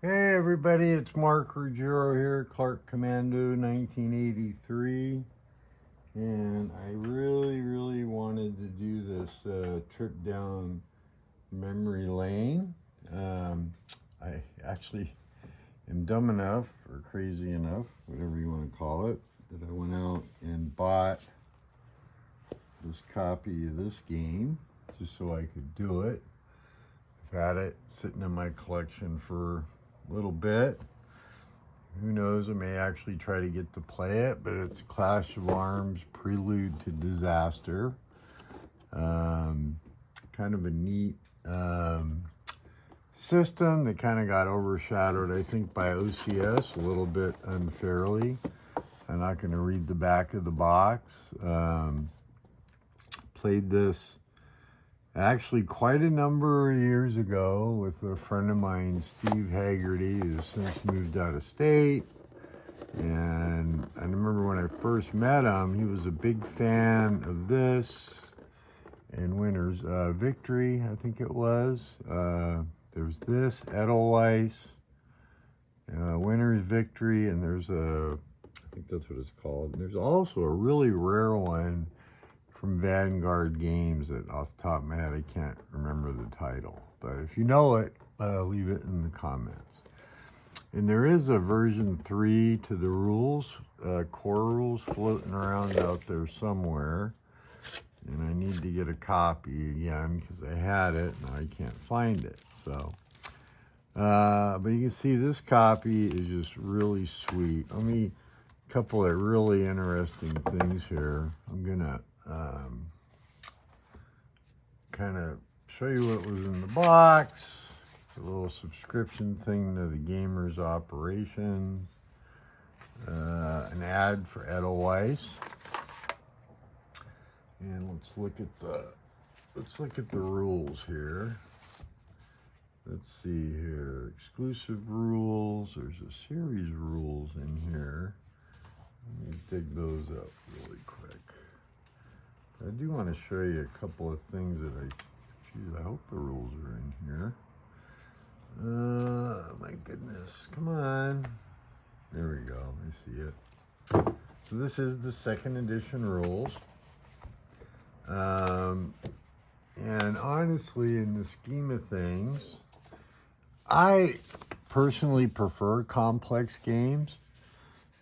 Hey everybody, it's Mark Ruggiero here, Clark Commando 1983, and I really wanted to do this trip down memory lane. I actually am dumb enough, or crazy enough, whatever you want to call it, that I went out and bought this copy of this game just so I could do it. I've had it sitting in my collection for a little bit. Who knows, I may actually try to get to play it, but it's Clash of Arms Prelude to Disaster. Kind of a neat system that kind of got overshadowed, I think, by OCS a little bit unfairly. I'm not going to read the back of the box. Played this actually quite a number of years ago with a friend of mine, Steve Haggerty, who's since moved out of state. And I remember when I first met him, he was a big fan of this and Winner's Victory, I think it was. There's this, Edelweiss, Winner's Victory, and there's I think that's what it's called. And there's also a really rare one from Vanguard Games that off the top of my head I can't remember the title, but if you know it, leave it in the comments. And there is a version 3 to the rules, core rules, floating around out there somewhere, and I need to get a copy again because I had it and I can't find it. So but you can see this copy is just really sweet. Let me, a couple of really interesting things here. I'm gonna kind of show you what was in the box, a little subscription thing to the Gamers Operation, an ad for Edelweiss, and let's look at the rules here. Let's see here, exclusive rules. There's a series of rules in here. Let me dig those up really quick. I do want to show you a couple of things that I hope the rules are in here. My goodness, come on. There we go, I see it. So this is the second edition rules. And honestly, in the scheme of things, I personally prefer complex games.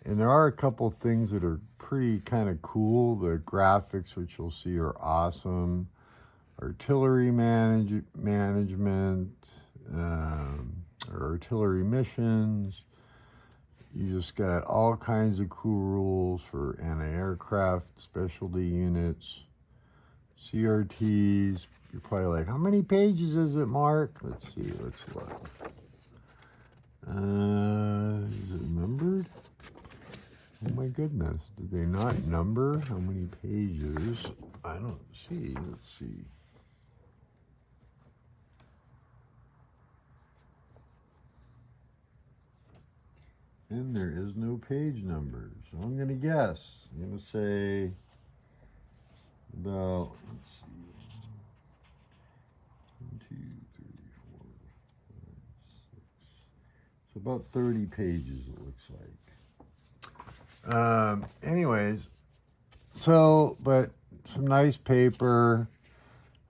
And there are a couple things that are pretty kind of cool. The graphics, which you'll see, are awesome. Artillery management, or artillery missions. You just got all kinds of cool rules for anti-aircraft specialty units, CRTs. You're probably like, how many pages is it, Mark? Let's see, let's look. Is it numbered? Oh my goodness, did they not number how many pages? I don't see, let's see. And there is no page numbers. So I'm gonna guess. I'm gonna say about, let's see, 1, 2, 3, 4, 5, 6. So about 30 pages it looks like. Anyways, so, but some nice paper.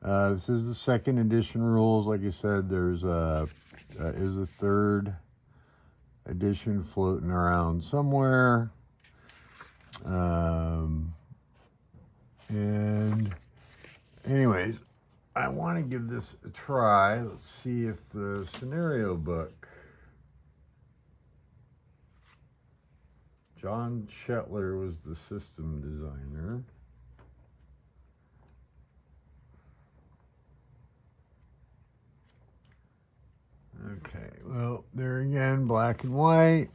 This is the second edition rules. Like I said, there's is a third edition floating around somewhere. And anyways, I want to give this a try. Let's see if the scenario book. John Shetler was the system designer. Okay, well, there again, black and white.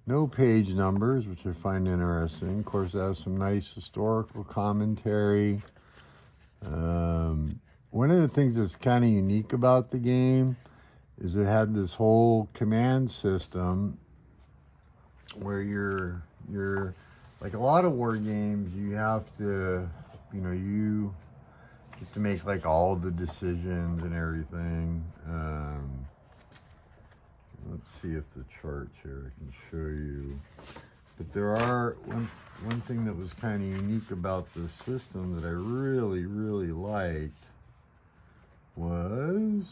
No page numbers, which I find interesting. Of course, it has some nice historical commentary. One of the things that's kind of unique about the game is it had this whole command system where you're like a lot of war games, you have to, you get to make like all the decisions and everything. see if the charts here I can show you. But there are one thing that was kind of unique about the system that I really, really liked was,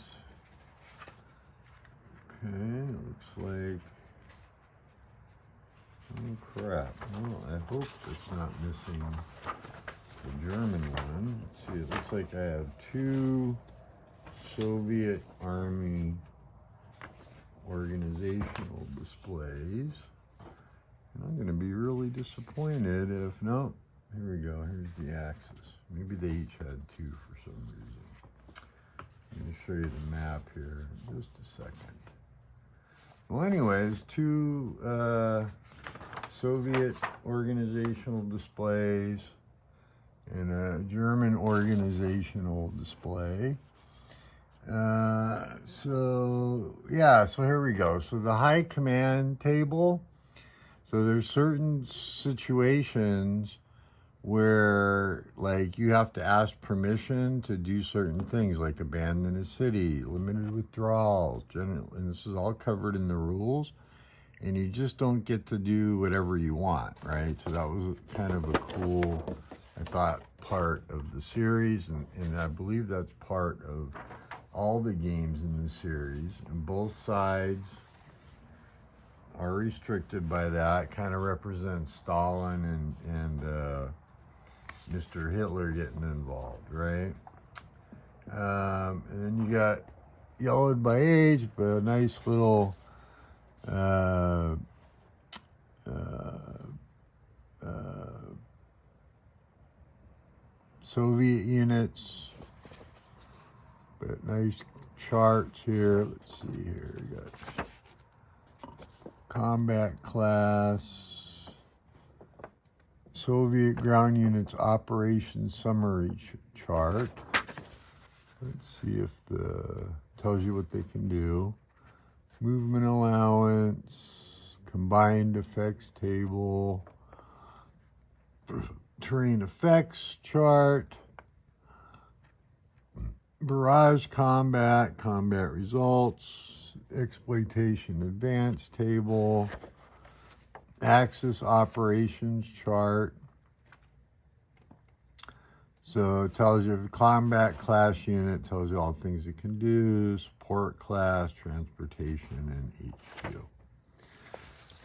okay, it looks like, oh crap, well, I hope it's not missing the German one. Let's see, it looks like I have two Soviet Army organizational displays. And I'm going to be really disappointed if, no, here we go, here's the axis. Maybe they each had two for some reason. Let me show you the map here in just a second. Well, anyways, two Soviet organizational displays and a German organizational display. So here we go. So the high command table. So there's certain situations where, like, you have to ask permission to do certain things, like abandon a city, limited withdrawals, and this is all covered in the rules, and you just don't get to do whatever you want, right? So that was kind of a cool, I thought, part of the series, and I believe that's part of all the games in the series, and both sides are restricted by that. Kind of represents Stalin and Mr. Hitler getting involved, right? And then you got yellowed by age, but a nice little Soviet units, but nice charts here. Let's see here. We got combat class, Soviet ground units operation summary chart. Let's see if tells you what they can do. Movement allowance, combined effects table, terrain effects chart, barrage combat results, exploitation advance table, Axis operations chart. So it tells you the combat class unit, tells you all the things it can do, support class, transportation, and HQ.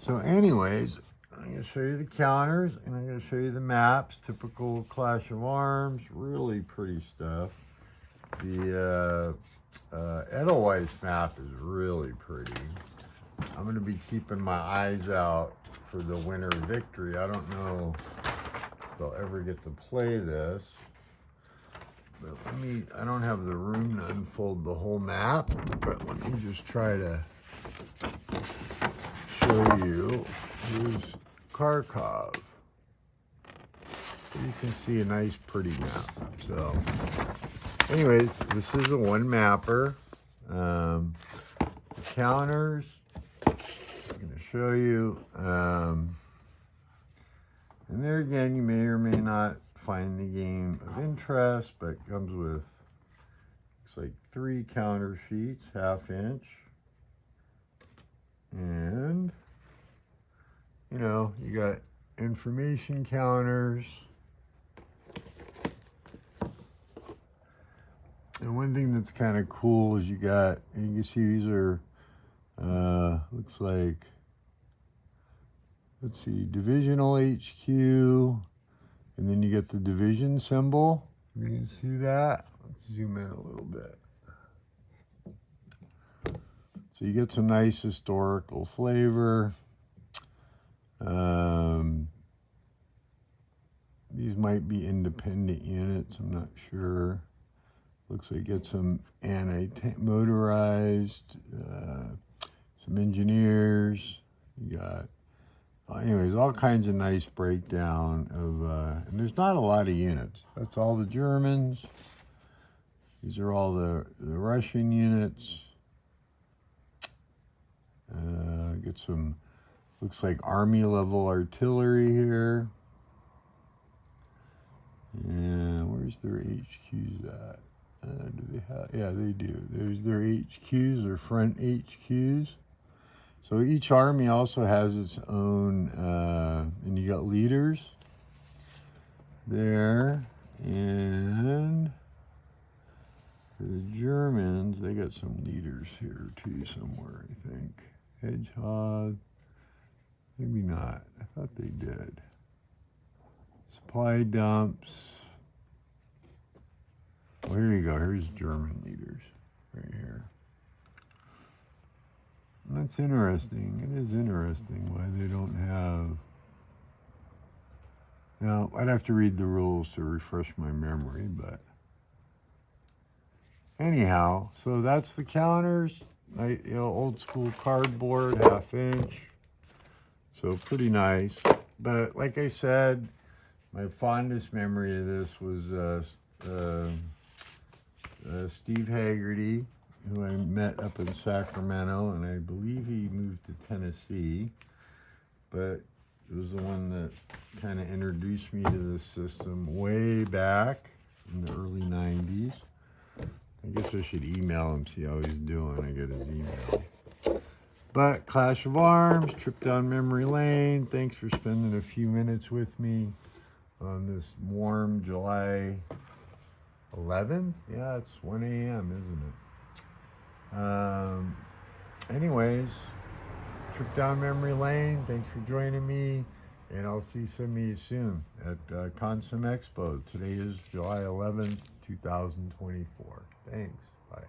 So anyways, I'm going to show you the counters, and I'm going to show you the maps, typical Clash of Arms, really pretty stuff. The Edelweiss map is really pretty. I'm going to be keeping my eyes out for the Winter Victory. I don't know if I'll ever get to play this. But I don't have the room to unfold the whole map, but let me just try to show you. Here's Kharkov. You can see a nice, pretty map. So, anyways, this is a one mapper. The counters, I'm going to show you. And there again, you may or may not find the game of interest, but it comes with, looks like 3 counter sheets, 1/2 inch. And, you know, you got information counters. And one thing that's kind of cool is you can see these are, looks like, let's see, divisional HQ, and then you get the division symbol. You can see that. Let's zoom in a little bit. So you get some nice historical flavor. These might be independent units, I'm not sure. Looks like you get some motorized, some engineers. You got, anyways, all kinds of nice breakdown of, and there's not a lot of units. That's all the Germans. These are all the Russian units. Get some, looks like army level artillery here. And where's their HQs at? Do they have? Yeah, they do. There's their HQs, their front HQs. So each army also has its own, and you got leaders there, and for the Germans, they got some leaders here too somewhere, I think. Hedgehog, maybe not. I thought they did. Supply dumps. Well, here you go. Here's German leaders right here. That's interesting. It is interesting why they don't have... Now, I'd have to read the rules to refresh my memory, but... Anyhow, so that's the counters. Old school cardboard, 1/2 inch. So pretty nice. But like I said, my fondest memory of this was Steve Haggerty, who I met up in Sacramento, and I believe he moved to Tennessee. But it was the one that kind of introduced me to this system way back in the early 90s. I guess I should email him, see how he's doing. I get his email. But Clash of Arms, trip down memory lane. Thanks for spending a few minutes with me on this warm July 11th. Yeah, it's 1 a.m., isn't it? Anyways, trip down memory lane. Thanks for joining me. And I'll see some of you soon at Consum Expo. Today is July 11th, 2024. Thanks. Bye.